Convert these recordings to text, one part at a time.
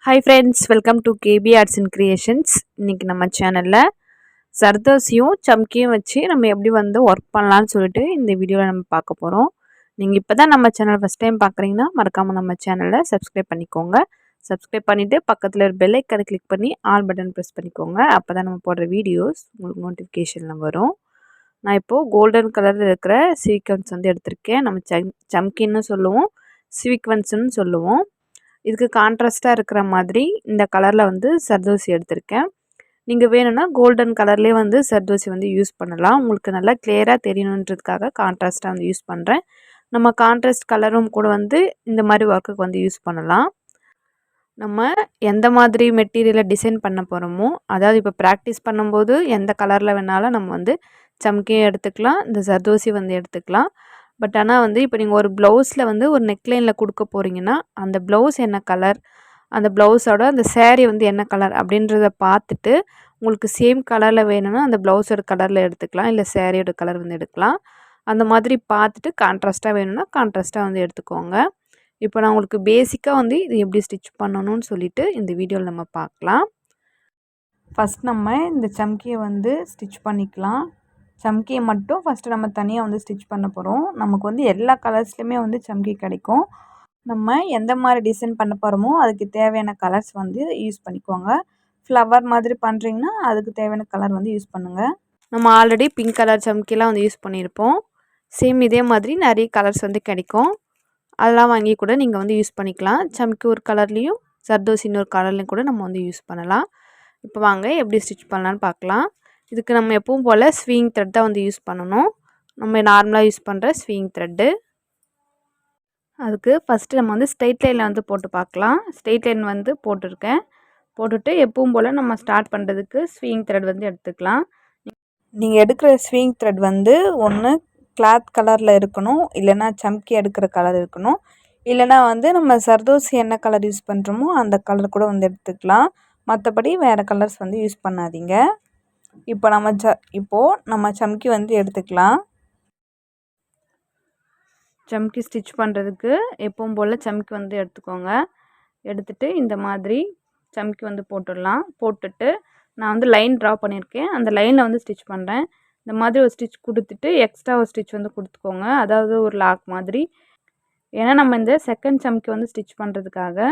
Hi friends, welcome to KB Arts and Creations. இன்னைக்கு நம்ம சேனல்ல சர்தோசியும் சம்கியும் வச்சு நம்ம எப்படி வந்து ஒர்க் பண்ணலாம்னு சொல்லிட்டு இந்த வீடியோவில் நம்ம பார்க்க போகிறோம். நீங்கள் இப்போ தான் நம்ம சேனல் ஃபஸ்ட் டைம் பார்க்குறீங்கன்னா மறக்காமல் நம்ம சேனலை சப்ஸ்கிரைப் பண்ணிக்கோங்க. சப்ஸ்கிரைப் பண்ணிவிட்டு பக்கத்தில் ஒரு பெல் ஐக்கனை கிளிக் பண்ணி ஆல் பட்டன் ப்ரெஸ் பண்ணிக்கோங்க. அப்போ தான் நம்ம போடுற வீடியோஸ் உங்களுக்கு நோட்டிஃபிகேஷனில் வரும். நான் இப்போது கோல்டன் கலரில் இருக்கிற சீக்வன்ஸ் வந்து எடுத்திருக்கேன். நம்ம சம்கின்னு சொல்லுவோம், சீக்வன்ஸ்னு சொல்லுவோம். இதுக்கு கான்ட்ராஸ்ட்டாக இருக்கிற மாதிரி இந்த கலரில் வந்து சர்தோசி எடுத்திருக்கேன். நீங்கள் வேணும்னா கோல்டன் கலர்லேயே வந்து சர்தோசி வந்து யூஸ் பண்ணலாம். உங்களுக்கு நல்லா கிளியராக தெரியணுன்றதுக்காக கான்ட்ராஸ்ட்டாக வந்து யூஸ் பண்ணுறேன். நம்ம கான்ட்ராஸ்ட் கலரும் கூட வந்து இந்த மாதிரி ஒர்க்குக்கு வந்து யூஸ் பண்ணலாம். நம்ம எந்த மாதிரி மெட்டீரியலை டிசைன் பண்ண போகிறோமோ, அதாவது இப்போ ப்ராக்டிஸ் பண்ணும்போது எந்த கலரில் வேணாலும் நம்ம வந்து சம்கியும் எடுத்துக்கலாம், இந்த சர்தோசி வந்து எடுத்துக்கலாம். பட் ஆனால் வந்து இப்போ நீங்கள் ஒரு ப்ளவுஸில் வந்து ஒரு நெக்லைனில் கொடுக்க போகிறீங்கன்னா, அந்த ப்ளவுஸ் என்ன கலர், அந்த ப்ளவுஸோட அந்த சேரீ வந்து என்ன கலர் அப்படின்றத பார்த்துட்டு, உங்களுக்கு சேம் கலரில் வேணும்னா அந்த ப்ளவுஸோட கலரில் எடுத்துக்கலாம், இல்லை சேரீயோட கலர் வந்து எடுக்கலாம். அந்த மாதிரி பார்த்துட்டு கான்ட்ராஸ்ட்டாக வேணும்னா கான்ட்ராஸ்ட்டாக வந்து எடுத்துக்கோங்க. இப்போ நான் உங்களுக்கு பேசிக்காக வந்து இது எப்படி ஸ்டிச் பண்ணணும்னு சொல்லிவிட்டு இந்த வீடியோவில் நம்ம பார்க்கலாம். ஃபஸ்ட் நம்ம இந்த சம்கியை வந்து ஸ்டிச் பண்ணிக்கலாம். சம்கியை மட்டும் ஃபஸ்ட்டு நம்ம தனியாக வந்து ஸ்டிச் பண்ண போகிறோம். நமக்கு வந்து எல்லா கலர்ஸ்லையுமே வந்து சம்கி கிடைக்கும். நம்ம எந்த மாதிரி டிசைன் பண்ண போகிறோமோ அதுக்கு தேவையான கலர்ஸ் வந்து யூஸ் பண்ணிக்கோங்க. ஃப்ளவர் மாதிரி பண்ணுறீங்கன்னா அதுக்கு தேவையான கலர் வந்து யூஸ் பண்ணுங்கள். நம்ம ஆல்ரெடி பிங்க் கலர் சம்கிலாம் வந்து யூஸ் பண்ணியிருப்போம். சேம் இதே மாதிரி நிறைய கலர்ஸ் வந்து கிடைக்கும். அதெல்லாம் வாங்கி கூட நீங்கள் வந்து யூஸ் பண்ணிக்கலாம். சம்கி ஒரு கலர்லேயும் சர்தோசி இன்னொரு கலர்லேயும் கூட நம்ம வந்து யூஸ் பண்ணலாம். இப்போ வாங்க எப்படி ஸ்டிச் பண்ணலான்னு பார்க்கலாம். இதுக்கு நம்ம எப்பவும் போல் ஸ்விங் த்ரெட் தான் வந்து யூஸ் பண்ணணும். நம்ம நார்மலாக யூஸ் பண்ணுற ஸ்விங் த்ரெட்டு. அதுக்கு ஃபஸ்ட்டு நம்ம வந்து ஸ்ட்ரெயிட் லைனில் வந்து போட்டு பார்க்கலாம். ஸ்ட்ரெயிட் லைன் வந்து போட்டிருக்கேன். போட்டுட்டு எப்பவும் போல் நம்ம ஸ்டார்ட் பண்ணுறதுக்கு ஸ்விங் த்ரெட் வந்து எடுத்துக்கலாம். நீங்கள் எடுக்கிற ஸ்விங் த்ரெட் வந்து ஒன்று கிளாத் கலரில் இருக்கணும், இல்லைனா சம்கி எடுக்கிற கலர் இருக்கணும், இல்லைனா வந்து நம்ம சர்தோசி என்ன கலர் யூஸ் பண்ணுறோமோ அந்த கலர் கூட வந்து எடுத்துக்கலாம். மற்றபடி வேறு கலர்ஸ் வந்து யூஸ் பண்ணாதீங்க. இப்போ நம்ம சம்கி வந்து எடுத்துக்கலாம். சம்கி ஸ்டிச் பண்ணுறதுக்கு எப்பவும் போல் சம்கி வந்து எடுத்துக்கோங்க. எடுத்துகிட்டு இந்த மாதிரி சம்கி வந்து போட்டுடலாம். போட்டுட்டு நான் வந்து லைன் ட்ரா பண்ணியிருக்கேன், அந்த லைனில் வந்து ஸ்டிச் பண்ணுறேன். இந்த மாதிரி ஒரு ஸ்டிச் கொடுத்துட்டு எக்ஸ்ட்ரா ஒரு ஸ்டிச் வந்து கொடுத்துக்கோங்க, அதாவது ஒரு லாக் மாதிரி. ஏன்னா நம்ம இந்த செகண்ட் சம்கி வந்து ஸ்டிச் பண்ணுறதுக்காக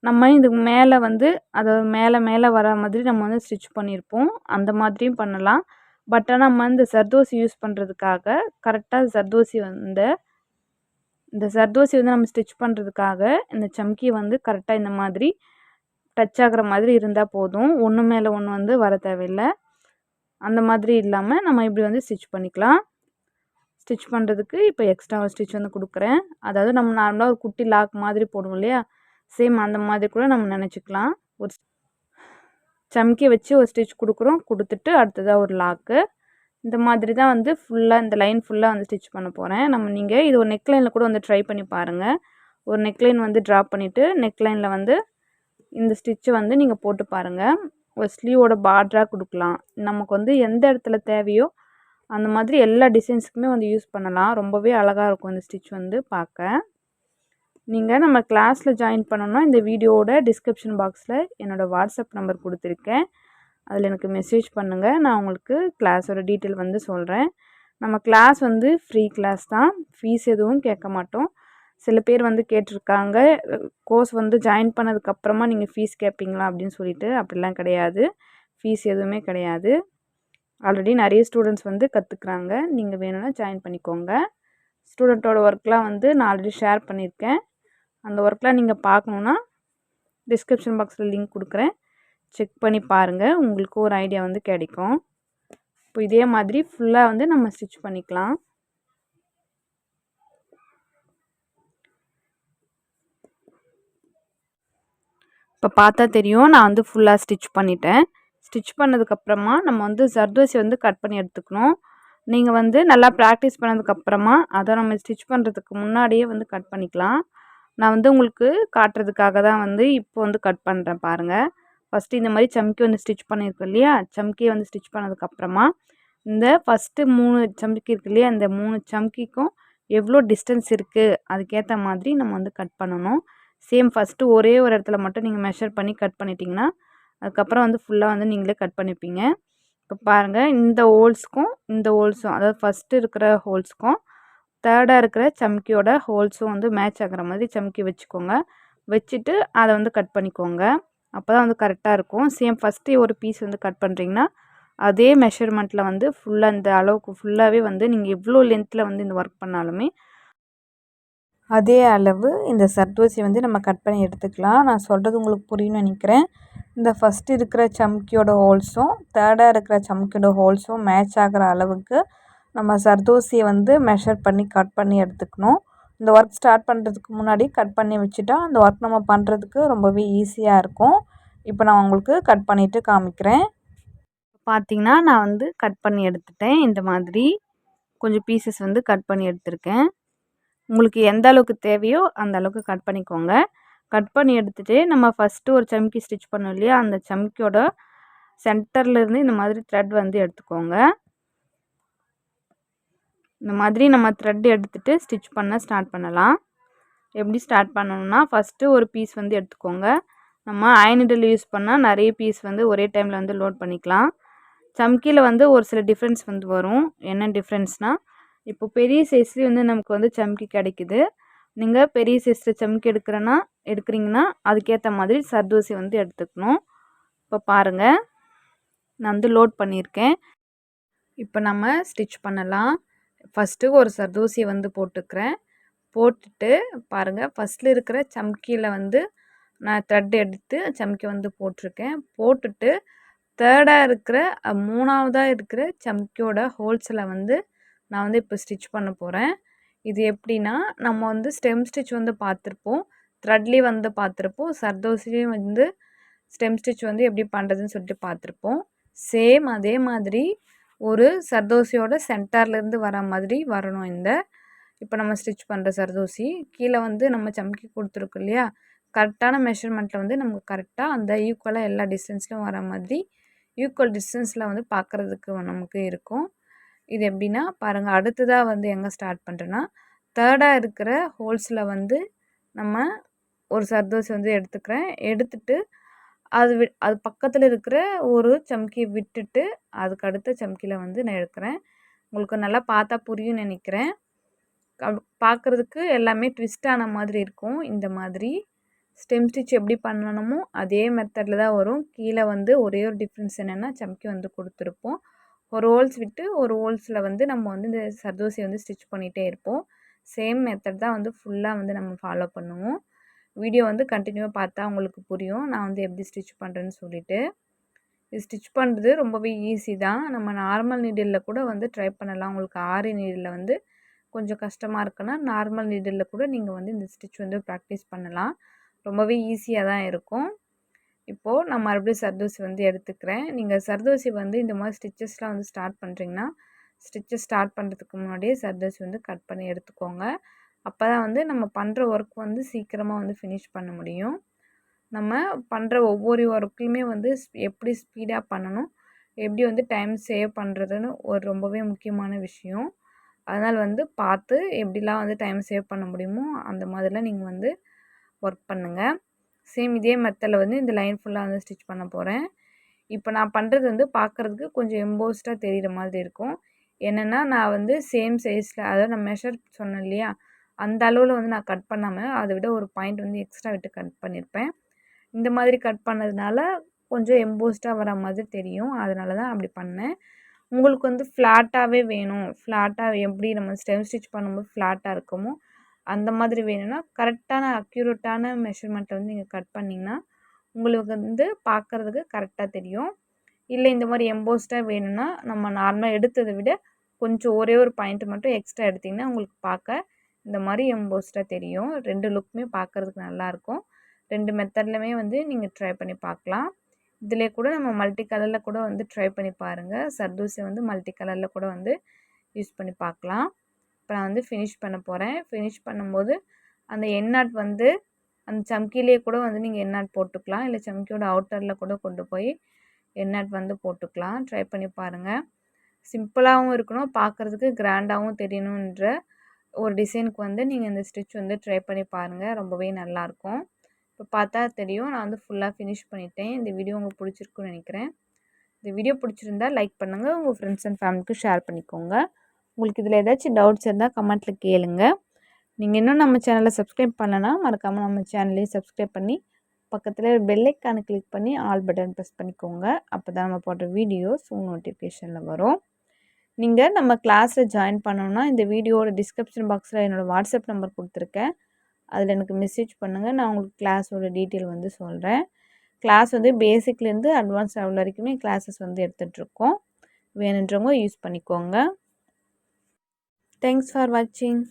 நம்ம இதுக்கு மேலே வந்து அதாவது மேலே வர மாதிரி நம்ம வந்து ஸ்டிச் பண்ணியிருப்போம். அந்த மாதிரியும் பண்ணலாம். பட் ஆனால் நம்ம இந்த சர்தோசி யூஸ் பண்ணுறதுக்காக கரெக்டாக இந்த சர்தோசி வந்து நம்ம ஸ்டிச் பண்ணுறதுக்காக இந்த சம்கி வந்து கரெக்டாக இந்த மாதிரி டச் ஆகிற மாதிரி இருந்தால் போதும். ஒன்று மேலே ஒன்று வந்து வர தேவையில்லை. அந்த மாதிரி இல்லாமல் நம்ம இப்படி வந்து ஸ்டிச் பண்ணிக்கலாம். ஸ்டிச் பண்ணுறதுக்கு இப்போ எக்ஸ்ட்ரா ஒரு ஸ்டிச் வந்து கொடுக்குறேன். அதாவது நம்ம நார்மலாக ஒரு குட்டி லாக் மாதிரி போடுவோம் இல்லையா, சேம் அந்த மாதிரி கூட நம்ம நினச்சிக்கலாம். ஒரு சம்கி வச்சு ஒரு ஸ்டிச் கொடுக்குறோம், கொடுத்துட்டு அடுத்ததாக ஒரு லாக்கு. இந்த மாதிரி தான் வந்து ஃபுல்லாக இந்த லைன் ஃபுல்லாக வந்து ஸ்டிச் பண்ண போகிறேன். நீங்கள் இது ஒரு நெக்லைனில் கூட வந்து ட்ரை பண்ணி பாருங்கள். ஒரு நெக்லைன் வந்து ட்ரா பண்ணிவிட்டு நெக்லைனில் வந்து இந்த ஸ்டிச்சை வந்து நீங்கள் போட்டு பாருங்கள். ஒரு ஸ்லீவோட பார்டராக கொடுக்கலாம். நமக்கு வந்து எந்த இடத்துல தேவையோ அந்த மாதிரி எல்லா டிசைன்ஸுக்குமே வந்து யூஸ் பண்ணலாம். ரொம்பவே அழகாக இருக்கும் இந்த ஸ்டிச் வந்து பார்க்க. நீங்கள் நம்ம கிளாஸில் ஜாயின் பண்ணணுன்னா இந்த வீடியோவோட டிஸ்கிரிப்ஷன் பாக்ஸில் என்னோடய வாட்ஸ்அப் நம்பர் கொடுத்துருக்கேன். அதில் எனக்கு மெசேஜ் பண்ணுங்கள். நான் உங்களுக்கு கிளாஸோட டீட்டெயில் வந்து சொல்கிறேன். நம்ம கிளாஸ் வந்து ஃப்ரீ கிளாஸ் தான், ஃபீஸ் எதுவும் கேட்க மாட்டோம். சில பேர் வந்து கேட்டிருக்காங்க, கோர்ஸ் வந்து ஜாயின் பண்ணதுக்கப்புறமா நீங்கள் ஃபீஸ் கேட்பீங்களா அப்படின்னு சொல்லிட்டு. அப்படிலாம் கிடையாது, ஃபீஸ் எதுவுமே கிடையாது. ஆல்ரெடி நிறைய ஸ்டூடெண்ட்ஸ் வந்து கற்றுக்குறாங்க. நீங்கள் வேணும்னா ஜாயின் பண்ணிக்கோங்க. ஸ்டூடெண்ட்டோட ஒர்க்லாம் வந்து நான் ஆல்ரெடி ஷேர் பண்ணியிருக்கேன். அந்த ஒர்க்லாம் நீங்கள் பார்க்கணுன்னா டிஸ்கிரிப்ஷன் பாக்ஸில் லிங்க் கொடுக்குறேன், செக் பண்ணி பாருங்கள். உங்களுக்கு ஒரு ஐடியா வந்து கிடைக்கும். இப்போ இதே மாதிரி ஃபுல்லாக வந்து நம்ம ஸ்டிச் பண்ணிக்கலாம். இப்போ பார்த்தா தெரியும், நான் வந்து ஃபுல்லாக ஸ்டிச் பண்ணிட்டேன். ஸ்டிச் பண்ணதுக்கப்புறமா நம்ம வந்து சர்தோசி வந்து கட் பண்ணி எடுத்துக்கணும். நீங்கள் வந்து நல்லா ப்ராக்டிஸ் பண்ணதுக்கப்புறமா அதை நம்ம ஸ்டிச் பண்ணுறதுக்கு முன்னாடியே வந்து கட் பண்ணிக்கலாம். நான் வந்து உங்களுக்கு காட்டுறதுக்காக தான் வந்து இப்போ வந்து கட் பண்ணுறேன் பாருங்கள். ஃபஸ்ட்டு இந்த மாதிரி சம்கி வந்து ஸ்டிச் பண்ணியிருக்கோம் இல்லையா, சம்கியை வந்து ஸ்டிச் பண்ணதுக்கப்புறமா இந்த ஃபஸ்ட்டு 3 சம்கி இருக்கு இல்லையா, இந்த 3 சம்கிக்கும் எவ்வளோ டிஸ்டன்ஸ் இருக்குது அதுக்கேற்ற மாதிரி நம்ம வந்து கட் பண்ணணும். சேம் ஃபஸ்ட்டு ஒரே ஒரு இடத்துல மட்டும் நீங்கள் மெஷர் பண்ணி கட் பண்ணிட்டீங்கன்னா அதுக்கப்புறம் வந்து ஃபுல்லாக வந்து நீங்களே கட் பண்ணிப்பீங்க. இப்போ பாருங்கள், இந்த ஹோல்ஸும் அதாவது ஃபஸ்ட்டு இருக்கிற ஹோல்ஸுக்கும் தேர்டாக இருக்கிற சம்கியோட ஹோல்ஸும் வந்து மேட்ச் ஆகிற மாதிரி சம்கி வச்சுக்கோங்க. வச்சுட்டு அதை வந்து கட் பண்ணிக்கோங்க. அப்போ தான் வந்து கரெக்டாக இருக்கும். சேம் ஃபஸ்ட்டு ஒரு பீஸ் வந்து கட் பண்ணுறீங்கன்னா அதே மெஷர்மெண்ட்டில் வந்து ஃபுல்லாக இந்த அளவுக்கு ஃபுல்லாகவே வந்து நீங்கள் எவ்வளோ லென்த்தில் வந்து இந்த ஒர்க் பண்ணாலுமே அதே அளவு இந்த சர்தோசி வந்து நம்ம கட் பண்ணி எடுத்துக்கலாம். நான் சொல்கிறது உங்களுக்கு புரியும்னு நினைக்கிறேன். இந்த ஃபஸ்ட்டு இருக்கிற சம்கியோட ஹோல்ஸும் தேர்டாக இருக்கிற சம்கியோட ஹோல்ஸும் மேட்ச் ஆகிற அளவுக்கு நம்ம சர்தோசியை வந்து மெஷர் பண்ணி கட் பண்ணி எடுத்துக்கணும். இந்த ஒர்க் ஸ்டார்ட் பண்ணுறதுக்கு முன்னாடி கட் பண்ணி வச்சுட்டா அந்த ஒர்க் நம்ம பண்ணுறதுக்கு ரொம்பவே ஈஸியாக இருக்கும். இப்போ நான் உங்களுக்கு கட் பண்ணிவிட்டு காமிக்கிறேன். பார்த்திங்கன்னா நான் வந்து கட் பண்ணி எடுத்துட்டேன். இந்த மாதிரி கொஞ்சம் பீசஸ் வந்து கட் பண்ணி எடுத்திருக்கேன். உங்களுக்கு எந்த அளவுக்கு தேவையோ அந்த அளவுக்கு கட் பண்ணிக்கோங்க. கட் பண்ணி எடுத்துகிட்டு நம்ம ஃபஸ்ட்டு ஒரு சம்கி ஸ்டிச் பண்ணோம் இல்லையா, அந்த சம்கியோட சென்டர்லேருந்து இந்த மாதிரி த்ரெட் வந்து எடுத்துக்கோங்க. இந்த மாதிரி நம்ம த்ரெட் எடுத்துகிட்டு ஸ்டிச் பண்ண ஸ்டார்ட் பண்ணலாம். எப்படி ஸ்டார்ட் பண்ணணும்னா ஃபஸ்ட்டு ஒரு பீஸ் வந்து எடுத்துக்கோங்க. நம்ம அயன் நீடில் யூஸ் பண்ணால் நிறைய பீஸ் வந்து ஒரே டைமில் வந்து லோட் பண்ணிக்கலாம். சம்கியில் வந்து ஒரு சில டிஃப்ரென்ஸ் வந்து வரும். என்ன டிஃப்ரென்ஸ்னால், இப்போ பெரிய சைஸ்லேயும் வந்து நமக்கு வந்து சம்கி கிடைக்குது. நீங்கள் பெரிய சைஸில் சம்கி எடுக்கிறீங்கன்னா அதுக்கேற்ற மாதிரி சர்தோசி வந்து எடுத்துக்கணும். இப்போ பாருங்கள், நான் வந்து லோட் பண்ணியிருக்கேன். இப்போ நம்ம ஸ்டிச் பண்ணலாம். ஃபஸ்ட்டு ஒரு சர்தோசியை வந்து போட்டுக்கிறேன். போட்டுட்டு பாருங்கள், ஃபஸ்ட்டில் இருக்கிற சம்கியில் வந்து நான் த்ரெட் எடுத்து சம்கி வந்து போட்டிருக்கேன். போட்டுட்டு தேர்டாக இருக்கிற மூணாவதாக இருக்கிற சம்கியோட ஹோல்ஸில் வந்து நான் வந்து இப்போ ஸ்டிச் பண்ண போகிறேன். இது எப்படின்னா, நம்ம வந்து ஸ்டெம் ஸ்டிச் வந்து பார்த்துருப்போம், த்ரெட்லேயும் வந்து பார்த்துருப்போம், சர்தோசிலையும் வந்து ஸ்டெம் ஸ்டிச் வந்து எப்படி பண்ணுறதுன்னு சொல்லிட்டு பார்த்துருப்போம். சேம் அதே மாதிரி ஒரு சர்தோசியோட சென்டர்லேருந்து வர மாதிரி வரணும். இப்போ நம்ம ஸ்டிச் பண்ணுற சர்தோசி கீழே வந்து நம்ம சம்கி கொடுத்துருக்கோம் இல்லையா, கரெக்டான மெஷர்மெண்ட்டில் வந்து நமக்கு கரெக்டாக அந்த ஈக்குவலாக எல்லா டிஸ்டன்ஸ்லையும் வர மாதிரி ஈக்குவல் டிஸ்டன்ஸில் வந்து பார்க்குறதுக்கு நமக்கு இருக்கும். இது எப்படின்னா பாருங்கள், அடுத்ததாக வந்து எங்கே ஸ்டார்ட் பண்ணுறேன்னா, தேர்டாக இருக்கிற ஹோல்ஸில் வந்து நம்ம ஒரு சர்தோசி வந்து எடுத்துக்கிறேன். எடுத்துட்டு அது பக்கத்தில் இருக்கிற ஒரு சம்கி விட்டுட்டு அதுக்கு அடுத்த சம்கியில் வந்து நான் எடுக்கிறேன். உங்களுக்கு நல்லா பார்த்தா புரியும்னு நினைக்கிறேன். பார்க்குறதுக்கு எல்லாமே ட்விஸ்ட் ஆன மாதிரி இருக்கும். இந்த மாதிரி ஸ்டெம் ஸ்டிச் எப்படி பண்ணணுமோ அதே மெத்தடில் தான் வரும். கீழே வந்து ஒரே ஒரு டிஃப்ரென்ஸ் என்னென்னா, சம்கி வந்து கொடுத்துருப்போம். ஒரு ஹோல்ஸ் விட்டு ஒரு ஹோல்ஸில் வந்து நம்ம வந்து இந்த சர்தோசியை வந்து ஸ்டிச் பண்ணிகிட்டே இருப்போம். சேம் மெத்தட் தான் வந்து ஃபுல்லாக வந்து நம்ம ஃபாலோ பண்ணுவோம். வீடியோ வந்து கண்டினியூவாக பார்த்தா உங்களுக்கு புரியும் நான் வந்து எப்படி ஸ்டிச் பண்ணுறேன்னு சொல்லிட்டு. இது ஸ்டிச் பண்ணுறது ரொம்பவே ஈஸி தான். நம்ம நார்மல் நீடிலில் கூட வந்து ட்ரை பண்ணலாம். உங்களுக்கு ஆரி நீடிலில் வந்து கொஞ்சம் கஷ்டமாக இருக்குன்னா நார்மல் நீடிலில் கூட நீங்கள் வந்து இந்த ஸ்டிச் வந்து ப்ராக்டிஸ் பண்ணலாம். ரொம்பவே ஈஸியாக தான் இருக்கும். இப்போது நான் மறுபடியும் சர்தோசி வந்து எடுத்துக்கிறேன். நீங்கள் சர்தோசி வந்து இந்த மாதிரி ஸ்டிச்சஸ்லாம் வந்து ஸ்டார்ட் பண்ணுறீங்கன்னா ஸ்டிச்சஸ் ஸ்டார்ட் பண்ணுறதுக்கு முன்னாடியே சர்தோசி வந்து கட் பண்ணி எடுத்துக்கோங்க. அப்போ தான் வந்து நம்ம பண்ணுற ஒர்க் வந்து சீக்கிரமாக வந்து ஃபினிஷ் பண்ண முடியும். நம்ம பண்ணுற ஒவ்வொரு ஒர்க்குலையுமே வந்து எப்படி ஸ்பீடாக பண்ணணும், எப்படி வந்து டைம் சேவ் பண்ணுறதுன்னு ஒரு ரொம்பவே முக்கியமான விஷயம். அதனால் வந்து பார்த்து எப்படிலாம் வந்து டைம் சேவ் பண்ண முடியுமோ அந்த மாதிரிலாம் நீங்கள் வந்து ஒர்க் பண்ணுங்கள். சேம் இதே மெத்தடில் வந்து இந்த லைன் ஃபுல்லாக வந்து ஸ்டிச் பண்ண போகிறேன். இப்போ நான் பண்ணுறது வந்து பார்க்குறதுக்கு கொஞ்சம் எம்போஸ்டாக தெரிகிற மாதிரி இருக்கும். என்னென்னா, நான் வந்து சேம் சைஸில் அதாவது நான் மெஷர் சொன்னேன் இல்லையா, அந்த அளவில் வந்து நான் கட் பண்ணாமல் அதை விட ஒரு பாயிண்ட் வந்து எக்ஸ்ட்ரா விட்டு கட் பண்ணியிருப்பேன். இந்த மாதிரி கட் பண்ணதுனால கொஞ்சம் எம்போஸ்டாக வர மாதிரி தெரியும். அதனால தான் அப்படி பண்ணேன். உங்களுக்கு வந்து ஃப்ளாட்டாகவே வேணும், ஃப்ளாட்டாக எப்படி நம்ம ஸ்டெம் ஸ்டிச் பண்ணும்போது ஃப்ளாட்டாக இருக்குமோ அந்த மாதிரி வேணும்னா கரெக்டான அக்யூரேட்டான மெஷர்மெண்ட்டில் வந்து நீங்கள் கட் பண்ணிங்கன்னா உங்களுக்கு வந்து பார்க்குறதுக்கு கரெக்டாக தெரியும். இல்லை இந்த மாதிரி எம்போஸ்டாக வேணும்னா நம்ம நார்மலாக எடுத்ததை விட கொஞ்சம் ஒரே ஒரு பாயிண்ட் மட்டும் எக்ஸ்ட்ரா எடுத்திங்கன்னா உங்களுக்கு பார்க்க இந்த மாதிரி எம்போஸ்டாக தெரியும். 2 லுக்குமே பார்க்குறதுக்கு நல்லாயிருக்கும். 2 மெத்தட்லையுமே வந்து நீங்கள் ட்ரை பண்ணி பார்க்கலாம். இதிலே கூட நம்ம மல்டி கலரில் கூட வந்து ட்ரை பண்ணி பாருங்கள். சர்தோசி வந்து மல்டி கலரில் கூட வந்து யூஸ் பண்ணி பார்க்கலாம். இப்போ நான் வந்து ஃபினிஷ் பண்ண போகிறேன். ஃபினிஷ் பண்ணும்போது அந்த எண்ணாட் வந்து அந்த சம்கிலே கூட வந்து நீங்கள் எண்ணாட் போட்டுக்கலாம். இல்லை சம்கியோட அவுட்டரில் கூட கொண்டு போய் எண்ணாட் வந்து போட்டுக்கலாம். ட்ரை பண்ணி பாருங்கள். சிம்பிளாகவும் இருக்கணும், பார்க்குறதுக்கு கிராண்டாகவும் தெரியணுன்ற ஒரு டிசைனுக்கு வந்து நீங்கள் இந்த ஸ்டிச் வந்து ட்ரை பண்ணி பாருங்கள். ரொம்பவே நல்லாயிருக்கும். இப்போ பார்த்தா தெரியும் நான் வந்து ஃபுல்லாக ஃபினிஷ் பண்ணிட்டேன். இந்த வீடியோ உங்களுக்கு பிடிச்சிருக்குன்னு நினைக்கிறேன். இந்த வீடியோ பிடிச்சிருந்தா லைக் பண்ணுங்கள். உங்கள் ஃப்ரெண்ட்ஸ் அண்ட் ஃபேமிலிக்கு ஷேர் பண்ணிக்கோங்க. உங்களுக்கு இதில் ஏதாச்சும் டவுட்ஸ் இருந்தால் கமெண்ட்டில் கேளுங்க. நீங்கள் இன்னும் நம்ம சேனலை சப்ஸ்கிரைப் பண்ணலன்னா மறக்காமல் நம்ம சேனலையும் சப்ஸ்கிரைப் பண்ணி பக்கத்தில் பெல் ஐக்கானை கிளிக் பண்ணி ஆல் பட்டன் ப்ரெஸ் பண்ணிக்கோங்க. அப்போ தான் நம்ம போடுற வீடியோஸ் உங்கள் நோட்டிஃபிகேஷனில் வரும். நீங்கள் நம்ம கிளாஸில் ஜாயின் பண்ணணுன்னா இந்த வீடியோட டிஸ்கிரிப்ஷன் பாக்ஸில் என்னோடய வாட்ஸ்அப் நம்பர் கொடுத்துருக்கேன். அதில் எனக்கு மெசேஜ் பண்ணுங்கள். நான் உங்களுக்கு கிளாஸோட டீட்டெயில் வந்து சொல்கிறேன். கிளாஸ் வந்து பேசிக்லேருந்து அட்வான்ஸ் லெவல் வரைக்குமே கிளாஸஸ் வந்து எடுத்துகிட்ருக்கோம். வேணுன்றவங்க யூஸ் பண்ணிக்கோங்க. தேங்க்ஸ் ஃபார் வாட்சிங்.